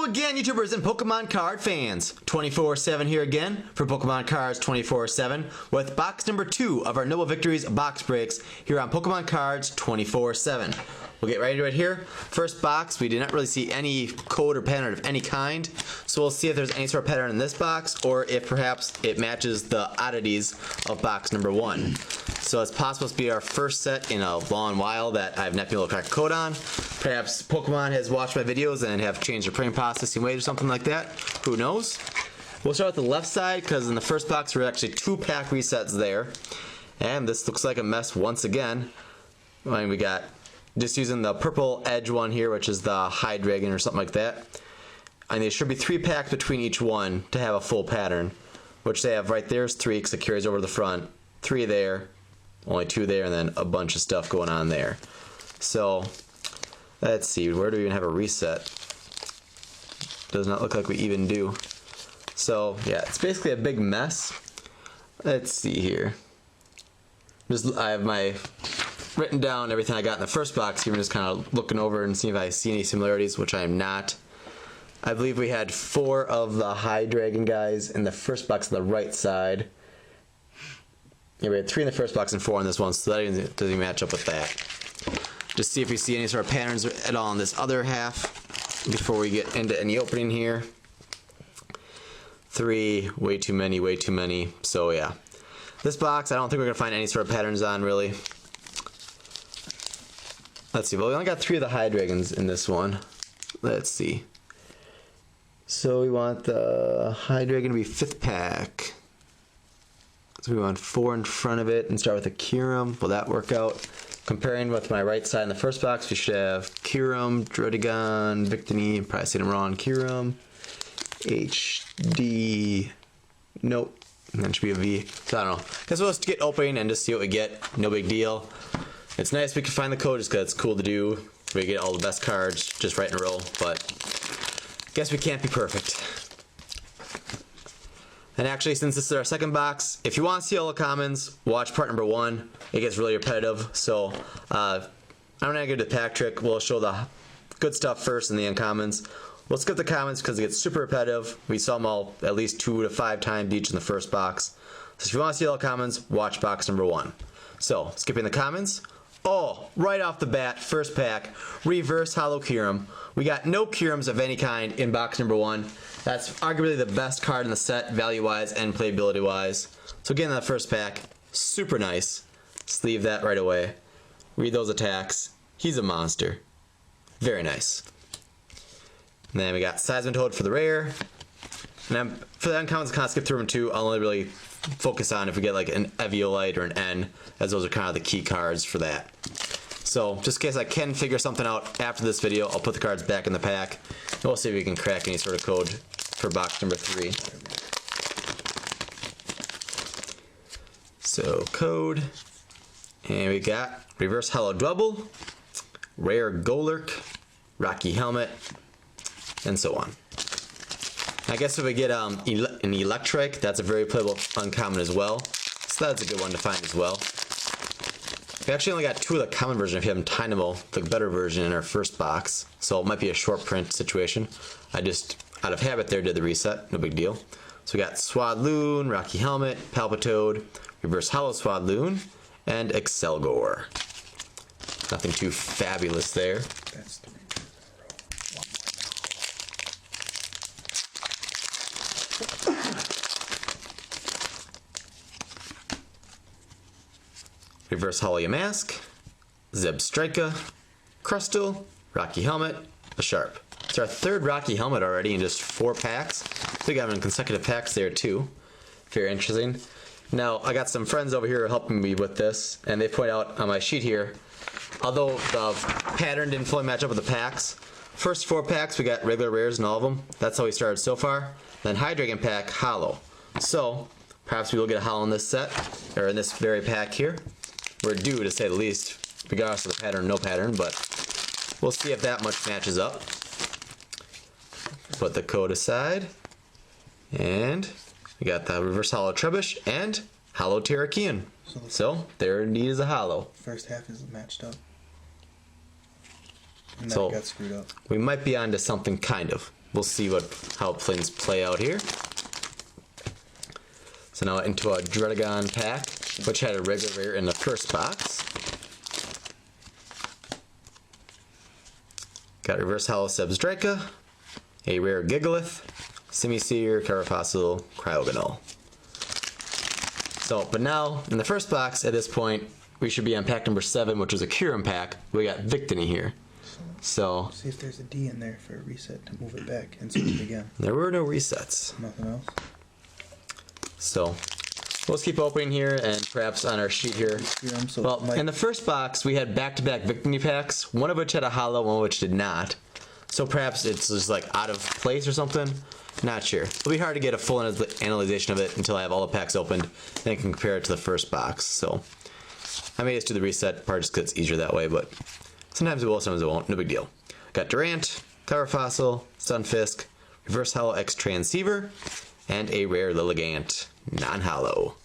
again, YouTubers and Pokemon card fans. 24/7 here again for Pokemon Cards 24/7 with box number 2 of our Noble Victories box breaks here on Pokemon Cards 24/7. We'll get right into it here. First box, we did not really see any code or pattern of any kind, so we'll see if there's any sort of pattern in this box or if perhaps it matches the oddities of box number 1. So it's possible to be our first set in a long while that I've not been able to crack a code on. Perhaps Pokemon has watched my videos and have changed their printing processing ways or something like that. Who knows? We'll start with the left side because in the first box there were actually 2 pack resets there. And this looks like a mess once again. I mean, we got just using the purple edge one here, which is the Hydreigon or something like that. And there should be 3 packs between each one to have a full pattern, which they have right there is 3 because it carries over the front. 3 there, only 2 there, and then a bunch of stuff going on there. So let's see, where do we even have a reset? Does not look like we even do. So yeah, it's basically a big mess. Let's see here. I have my written down everything I got in the first box here. I'm just kind of looking over and seeing if I see any similarities, which I am not. I believe we had 4 of the Hydreigon guys in the first box on the right side. Yeah, we had 3 in the first box and 4 in this one, so that doesn't even match up with that. Just see if we see any sort of patterns at all in this other half before we get into any opening here. 3, way too many, way too many. So yeah, this box I don't think we're gonna find any sort of patterns on really. Let's see, well we only got 3 of the Hydreigons in this one. Let's see. So we want the Hydreigon to be 5th pack. So we want 4 in front of it and start with a Kyurem. Will that work out? Comparing with my right side in the first box, we should have Kyurem, Druddigon, Victini, probably saying it wrong, Kyurem, HD, nope, and that should be a V. So I don't know. Guess we'll just get opening and just see what we get. No big deal. It's nice we can find the code just because it's cool to do. We get all the best cards just right in a row, but guess we can't be perfect. And actually, since this is our second box, if you want to see all the commons, watch part number 1. It gets really repetitive, so I'm not going to do the pack trick. We'll show the good stuff first and the uncommons. We'll skip the commons because it gets super repetitive. We saw them all at least 2 to 5 times each in the first box. So if you want to see all the commons, watch box number 1. So, skipping the commons. Oh, right off the bat, first pack, reverse holo Kyurem. We got no Kyurems of any kind in box number 1. That's arguably the best card in the set, value-wise and playability-wise. So again, in the first pack, super nice. Just leave that right away. Read those attacks. He's a monster. Very nice. And then we got Seismitoad for the rare. And then for the uncommons, kind of skip through them too. I'll only really focus on if we get like an Eviolite or an N, as those are kind of the key cards for that. So, just in case I can figure something out after this video, I'll put the cards back in the pack. And we'll see if we can crack any sort of code for box number 3. So, code. And we got reverse holo Dwebble, rare Golurk, Rocky Helmet, and so on. I guess if we get an Electrike, that's a very playable uncommon as well. So that's a good one to find as well. We actually only got 2 of the common version if you have Tynamo, the better version in our first box. So it might be a short print situation. I just, out of habit there, did the reset. No big deal. So we got Swadloon, Rocky Helmet, Palpitoad, reverse holo Swadloon, and Excelgor. Nothing too fabulous there. That's 3. Reverse holo Yamask, Zebstrika, Crustle, Rocky Helmet, a Sharp. It's our 3rd Rocky Helmet already in just 4 packs. We got them in consecutive packs there too. Very interesting. Now, I got some friends over here helping me with this, and they point out on my sheet here, although the pattern didn't fully match up with the packs, first 4 packs we got regular rares in all of them. That's how we started so far. Then Hydreigon pack, holo. So, perhaps we will get a holo in this set, or in this very pack here. We're due, to say the least, regardless of the pattern, no pattern, but we'll see if that much matches up. Put the code aside, and we got the reverse holo Trebush and holo Terrakion. So there indeed is a holo. First half is matched up. And so that got screwed up. We might be onto something kind of. we'll see how things play out here. So now into a Dredagon pack, which had a regular rare in the first box. Got reverse hollow Sebstrika, a rare Gigalith, Simisear, Cover Fossil, Cryogonal. So, but now, in the first box, at this point, we should be on pack number 7, which was a Kyurem pack. We got Victini here. So, see if there's a D in there for a reset to move it back and switch it again. There were no resets. Nothing else? So, let's keep opening here, and perhaps on our sheet here. Well, in the first box, we had back-to-back Victini packs, one of which had a hollow, one of which did not. So perhaps it's just like out of place or something. Not sure. It'll be hard to get a full analyzation of it until I have all the packs opened, then I can compare it to the first box. So I may just do the reset part just because it's easier that way, but sometimes it will, sometimes it won't. No big deal. Got Durant, Cover Fossil, Stunfisk, Reverse Hollow X Transceiver, and a rare Lilligant, non-hollow.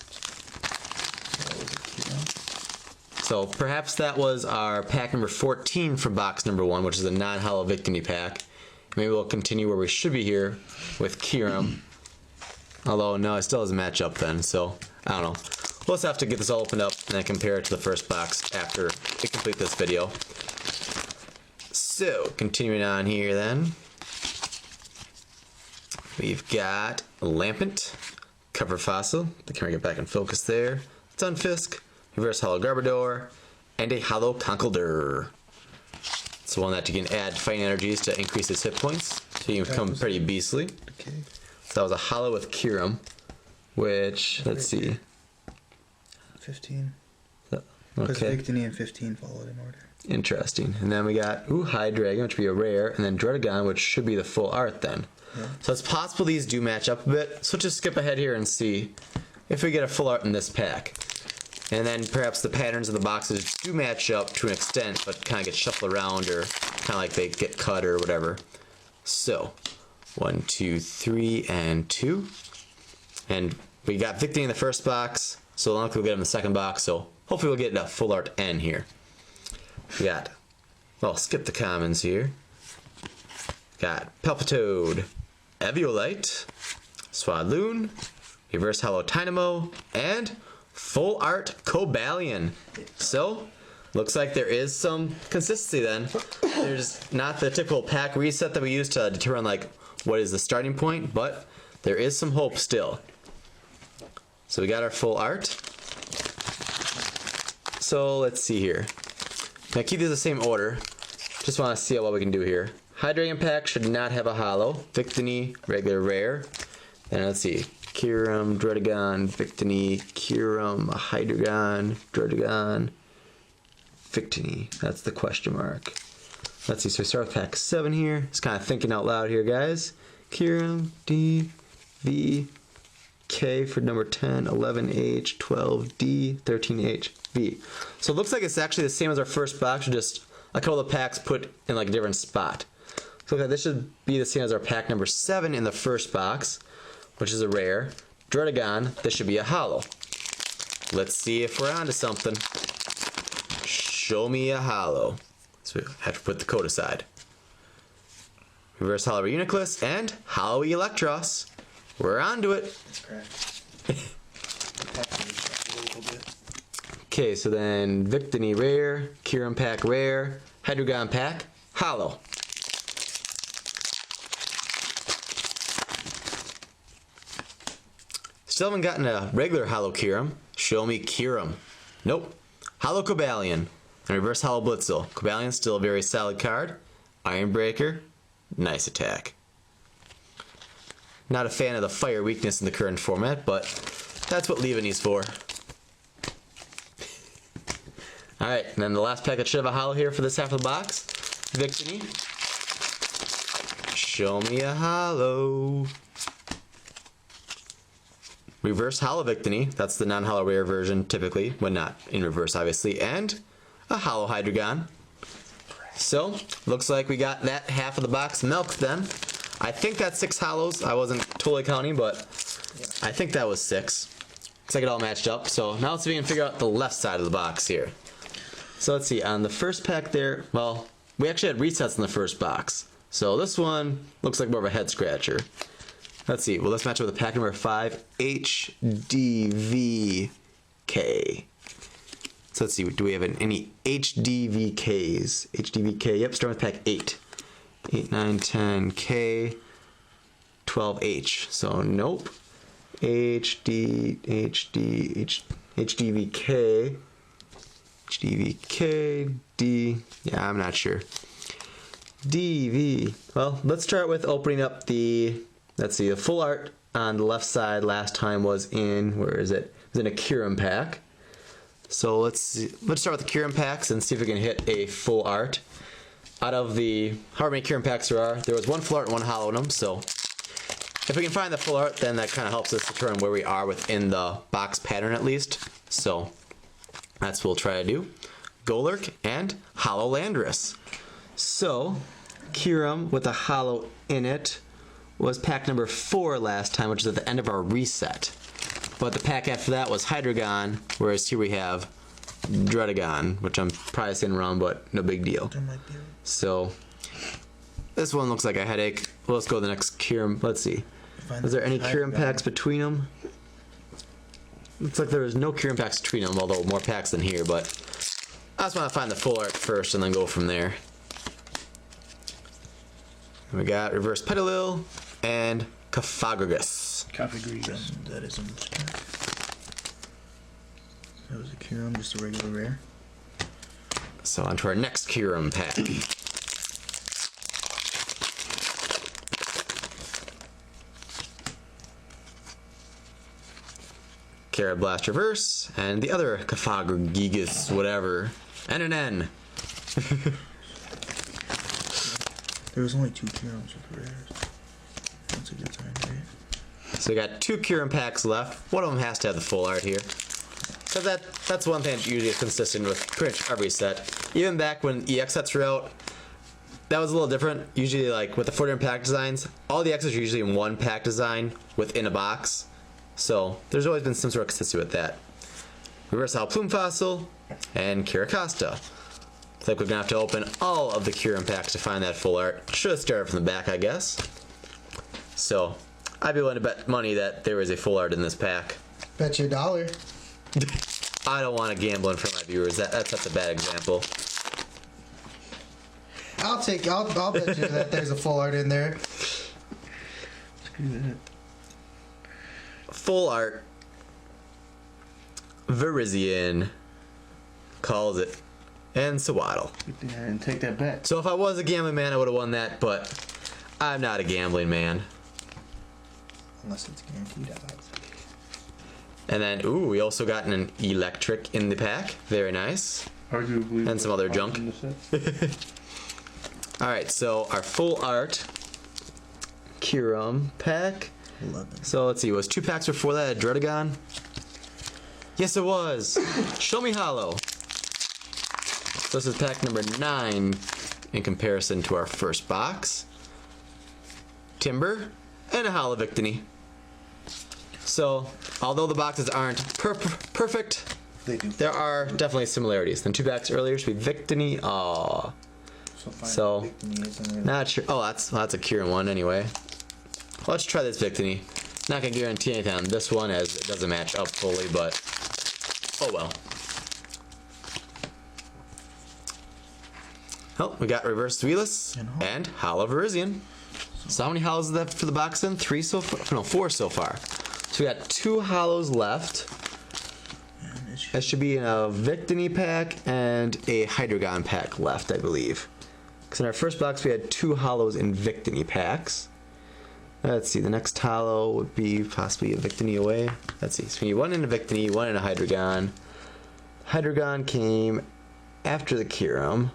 So perhaps that was our pack number 14 from box number 1, which is a non-hollow Victini pack. Maybe we'll continue where we should be here with Kyurem. Although, no, it still doesn't match up then, so I don't know. We'll just have to get this all opened up and then compare it to the first box after we complete this video. So, continuing on here then. We've got Lampent, Cover Fossil, the camera get back in focus there, Stunfisk, Reverse Hollow Garbodor, and a Hollow Conkeldurr. It's one that you can add fighting energies to increase its hit points, so you can become pretty beastly. Okay. So that was a hollow with Kyurem, which, let's see. 15. Okay. Because Victini and 15 followed in order. Interesting. And then we got Hydreigon, which would be a rare, and then Dredagon, which should be the full art then. Yeah. So it's possible these do match up a bit, so just skip ahead here and see if we get a full art in this pack. And then perhaps the patterns of the boxes do match up to an extent, but kind of get shuffled around or kind of like they get cut or whatever. So, 1, 2, 3, and 2. And we got Victini in the first box, so we'll get him in the second box, so hopefully we'll get a full art N here. We got, well, skip the commons here. Got Palpitoad, Eviolite, Swadloon, Reverse Hollow Tynamo, and full art Cobalion. So, looks like there is some consistency then. There's not the typical pack reset that we use to determine like what is the starting point, but there is some hope still. So we got our full art. So let's see here. Now keep these the same order. Just want to see what we can do here. Hydreigon pack should not have a hollow. Victini, regular rare. And let's see. Kyurem, Dredagon, Victini, Kyurem, Hydreigon, Dredagon, Victini. That's the question mark. Let's see, so we start with pack 7 here. Just kind of thinking out loud here, guys. Kyurem, D, V, K for number 10, 11H, 12D, 13H, V. So it looks like it's actually the same as our first box, just a couple of packs put in like a different spot. So this should be the same as our pack number 7 in the first box, which is a rare. Dredagon, this should be a hollow. Let's see if we're onto something. Show me a hollow. So we have to put the code aside. Reverse Hollow Reuniclus and Hollow Electros. We're onto it. That's correct. Okay, so then Victini rare, Kyurem pack rare, Hydreigon pack hollow. Still haven't gotten a regular hollow Kyurem. Show me Kyurem. Nope. Hollow Cobalion and reverse hollow Blitzel. Cobalion's still a very solid card. Iron Breaker, nice attack. Not a fan of the fire weakness in the current format, but that's what Leaveney's for. Alright, and then the last pack that should have a hollow here for this half of the box. Victini. Show me a hollow. Reverse hollow Victini. That's the non-hollow rare version typically, when not in reverse obviously. And a hollow Hydreigon. So, looks like we got that half of the box milked then. I think that's 6 hollows. I wasn't totally counting, but I think that was 6. Looks like it all matched up. So now let's see if we can figure out the left side of the box here. So let's see, on the first pack there, well, we actually had resets in the first box. So this one looks like more of a head scratcher. Let's see. Well, let's match it with pack number 5, HDVK. So let's see. Do we have any HDVKs? HDVK. Yep. Starting with pack 8. 8, 9, 10, K, 12H. So nope. HDVK, D. Yeah, I'm not sure. DV. Well, let's start with opening up the. Let's see. The full art on the left side last time was in. Where is it? It was in a Kirim pack. So let's see. Let's start with the Kirim packs and see if we can hit a full art. Out of the however many Kirim packs there was one full art and one hollow in them. So if we can find the full art, then that kind of helps us determine where we are within the box pattern at least. So that's what we'll try to do. Golurk and Hollow Landorus. So Kirim with a hollow in it was pack number 4 last time, which is at the end of our reset. But the pack after that was Hydreigon, whereas here we have Dredagon, which I'm probably saying wrong, but no big deal. That might be right. So this one looks like a headache. Well, let's go to the next Kirim. Let's see. Is there any Kirim packs between them? Looks like there is no Kirim packs between them, although more packs than here, but I just want to find the full art first and then go from there. We got Reverse Petalil and Cofagrigus. Cofagrigus. That is a mistake. That was a Kirim, just a regular rare. So on to our next Kirim pack. Carablast Reverse, and the other Cofagrigus, whatever. And an N. There was only 2 Kirims with rares. That's a good sign, right? So we got 2 Kirim packs left. One of them has to have the full art here. Because that's one thing that usually is consistent with pretty much every set. Even back when EX sets were out, that was a little different. Usually, like with the 4 different pack designs, all the X's are usually in one pack design within a box. So there's always been some sort of consistency with that. Reverse Hollow Plume Fossil and Kiracosta. I think we're gonna have to open all of the Kirim packs to find that full art. Should have started from the back, I guess. So I'd be willing to bet money that there is a full art in this pack. Bet you $1. I don't want to gamble in front of my viewers. That's a bad example. I'll bet you that there's a full art in there. Screw that. Full art. Virizion calls it. And Sawaddle. Good thing I didn't take that bet. So if I was a gambling man, I would have won that, but I'm not a gambling man. Unless it's guaranteed odds. And then, ooh, we also got an electric in the pack. Very nice. Arguably. And some other junk. Alright, so our full art Kirim pack. 11. So let's see, was 2 packs before that a Dredagon? Yes, it was. Show me hollow. So this is pack number 9 in comparison to our first box. Timber and a hollow Victory. So, although the boxes aren't perfect, there are definitely similarities. Then 2 packs earlier should be Victory. Aww. So, not sure. Oh, that's a Kirin one anyway. Let's try this Victory. Not gonna guarantee anything on this one as it doesn't match up fully, but oh well. Oh, we got Reverse Suelis and Hollow Virizion. So how many hollows is that for the box then? 3 so far? No, 4 so far. So we got 2 hollows left. That should be in a Victory pack and a Hydreigon pack left, I believe. Because in our first box we had 2 hollows in Victory packs. Let's see, the next hollow would be possibly a Victory away. Let's see, so we need 1 in a Victory, 1 in a Hydreigon. Hydreigon came after the Kirim.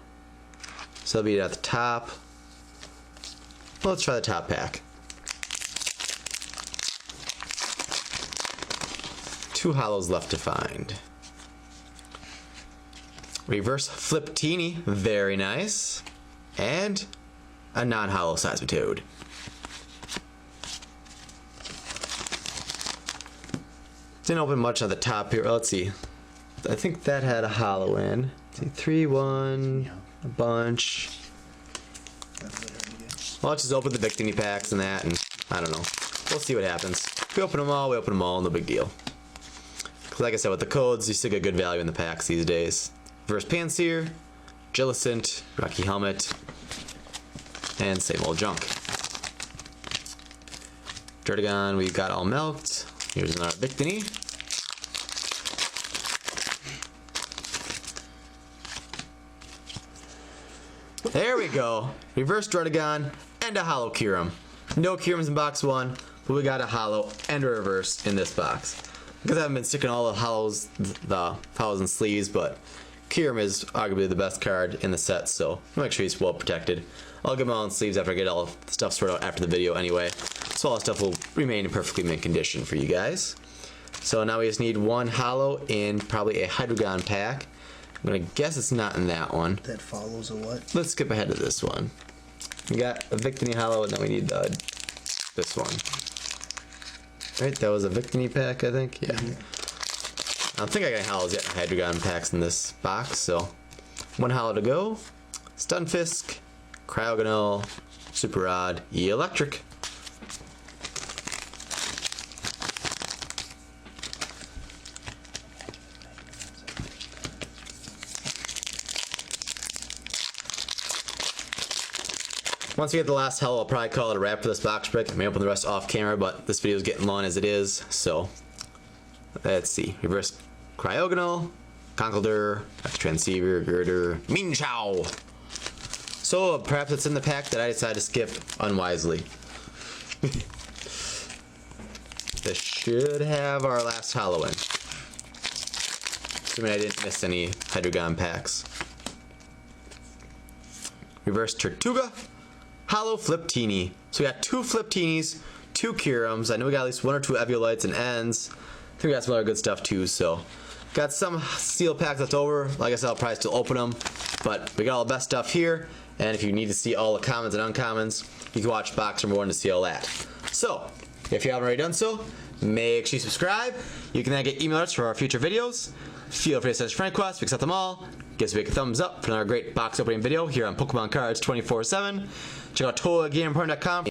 So it'll be at the top. Well, let's try the top pack. 2 hollows left to find. Reverse Fliptini, very nice. And a non-hollow Seismitoad. Didn't open much on the top here. Let's see. I think that had a hollow in. Let's see, 3, 1, a bunch. Well, let's just open the Victory packs and that, and I don't know. We'll see what happens. If we open them all, we open them all, no big deal. Because like I said, with the codes, you still get good value in the packs these days. Reverse Panseer, Jellicent, Rocky Helmet, and same old junk. Dirtigon, we've got all milked. Here's another Victory. There we go. Reverse Dirtigon and a Hollow Kyurem. No Kyurems in box 1, but we got a Hollow and a Reverse in this box. Because I haven't been sticking all the hollows and sleeves, but Kyurem is arguably the best card in the set, so make sure he's well protected. I'll get my own sleeves after I get all the stuff sorted out after the video anyway, so all the stuff will remain in perfectly mint condition for you guys. So now we just need one hollow in probably a Hydreigon pack. I'm gonna guess it's not in that one. That follows a what? Let's skip ahead to this one. We got a Victory hollow, and then we need this one. Right, that was a Victory pack, I think. Yeah. I don't think I got any hollows yet. Hydreigon packs in this box, so one hollow to go. Stunfisk, Cryogonal, Super Rod, Electric. Once we get the last hollow, I'll probably call it a wrap for this box break. I may open the rest off camera, but this video is getting long as it is, so let's see. Reverse Cryogonal, Conkeldurr, Transceiver, Girder, Minchow. So perhaps it's in the pack that I decided to skip unwisely. This should have our last hollow in. Assuming I didn't miss any Hydreigon packs. Reverse Tortuga, Hollow Fliptini. So we got 2 Fliptinis, 2 Kyurems. I know we got at least 1 or 2 Eviolites and Ends. I think we got some other good stuff too, so. Got some steel packs left over. Like I said, I'll probably still open them. But we got all the best stuff here. And if you need to see all the commons and uncommons, you can watch box number 1 to see all that. So, if you haven't already done so, make sure you subscribe. You can then get email alerts for our future videos. Feel free to send us friend requests. We accept them all. Give us a big thumbs up for another great box opening video here on Pokemon Cards 24/7. Check out TotalGamePro.com.